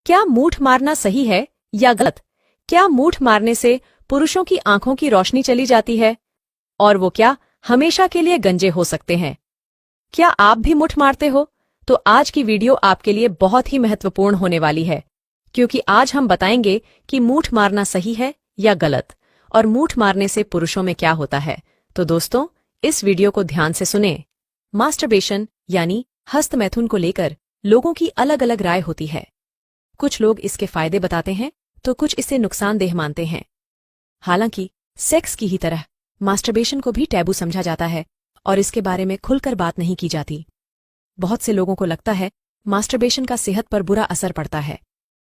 क्या मूठ मारना सही है या गलत? क्या मूठ मारने से पुरुषों की आंखों की रोशनी चली जाती है? और वो क्या हमेशा के लिए गंजे हो सकते हैं? क्या आप भी मुठ मारते हो? तो आज की वीडियो आपके लिए बहुत ही महत्वपूर्ण होने वाली है, क्योंकि आज हम बताएंगे कि मूठ मारना सही है या गलत, और मूठ मारने से पुरुषों में क्या होता है। तो दोस्तों, इस वीडियो को ध्यान से सुने। मास्टरबेशन यानी हस्तमैथुन को लेकर लोगों की अलग अलग राय होती है। कुछ लोग इसके फायदे बताते हैं तो कुछ इसे नुकसानदेह मानते हैं। हालांकि सेक्स की ही तरह मास्टरबेशन को भी टैबू समझा जाता है और इसके बारे में खुलकर बात नहीं की जाती। बहुत से लोगों को लगता है मास्टरबेशन का सेहत पर बुरा असर पड़ता है।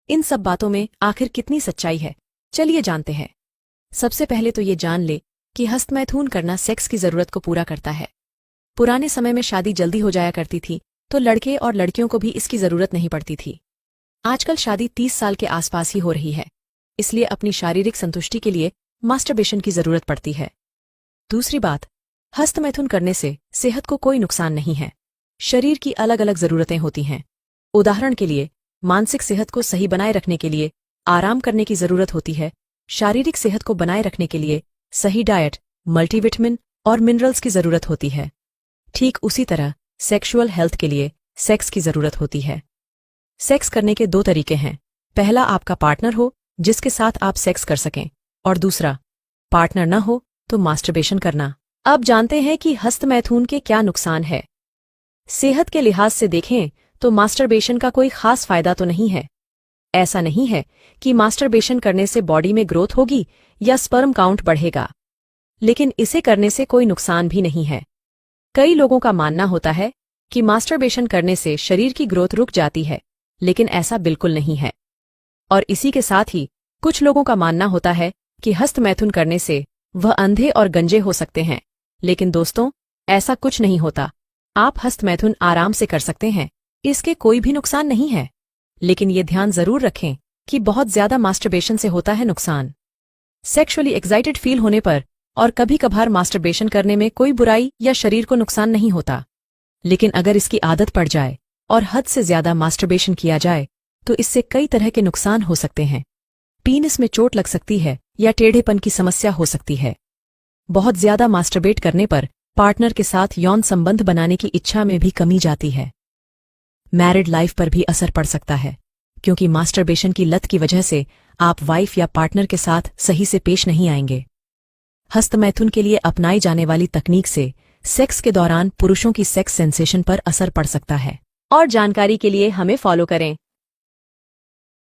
इन सब बातों में आखिर कितनी सच्चाई है, चलिए जानते हैं। सबसे पहले तो ये जान ले कि हस्तमैथुन करना सेक्स की जरूरत को पूरा करता है। पुराने समय में शादी जल्दी हो जाया करती थी तो लड़के और लड़कियों को भी इसकी जरूरत नहीं पड़ती थी। आजकल शादी 30 साल के आसपास ही हो रही है, इसलिए अपनी शारीरिक संतुष्टि के लिए मास्टरबेशन की जरूरत पड़ती है। दूसरी बात, हस्तमैथुन करने से सेहत को कोई नुकसान नहीं है। शरीर की अलग अलग जरूरतें होती हैं। उदाहरण के लिए, मानसिक सेहत को सही बनाए रखने के लिए आराम करने की जरूरत होती है। शारीरिक सेहत को बनाए रखने के लिए सही डाइट, मल्टीविटामिन और मिनरल्स की जरूरत होती है। ठीक उसी तरह सेक्सुअल हेल्थ के लिए सेक्स की जरूरत होती है। सेक्स करने के दो तरीके हैं। पहला, आपका पार्टनर हो जिसके साथ आप सेक्स कर सकें, और दूसरा, पार्टनर न हो तो मास्टरबेशन करना। अब जानते हैं कि हस्तमैथुन के क्या नुकसान है। सेहत के लिहाज से देखें तो मास्टरबेशन का कोई खास फायदा तो नहीं है। ऐसा नहीं है कि मास्टरबेशन करने से बॉडी में ग्रोथ होगी या स्पर्म काउंट बढ़ेगा, लेकिन इसे करने से कोई नुकसान भी नहीं है। कई लोगों का मानना होता है कि मास्टरबेशन करने से शरीर की ग्रोथ रुक जाती है, लेकिन ऐसा बिल्कुल नहीं है। और इसी के साथ ही कुछ लोगों का मानना होता है कि हस्तमैथुन करने से वह अंधे और गंजे हो सकते हैं, लेकिन दोस्तों, ऐसा कुछ नहीं होता। आप हस्तमैथुन आराम से कर सकते हैं, इसके कोई भी नुकसान नहीं है। लेकिन ये ध्यान जरूर रखें कि बहुत ज्यादा मास्टरबेशन से होता है नुकसान। सेक्सुअली एक्साइटेड फील होने पर और कभी कभार मास्टरबेशन करने में कोई बुराई या शरीर को नुकसान नहीं होता, लेकिन अगर इसकी आदत पड़ जाए और हद से ज्यादा मास्टरबेशन किया जाए तो इससे कई तरह के नुकसान हो सकते हैं। पीनिस में चोट लग सकती है या टेढ़ेपन की समस्या हो सकती है। बहुत ज्यादा मास्टरबेट करने पर पार्टनर के साथ यौन संबंध बनाने की इच्छा में भी कमी जाती है। मैरिड लाइफ पर भी असर पड़ सकता है, क्योंकि मास्टरबेशन की लत की वजह से आप वाइफ या पार्टनर के साथ सही से पेश नहीं आएंगे। हस्तमैथुन के लिए अपनाई जाने वाली तकनीक से सेक्स के दौरान पुरुषों की सेक्स सेंसेशन पर असर पड़ सकता है। और जानकारी के लिए हमें फॉलो करें।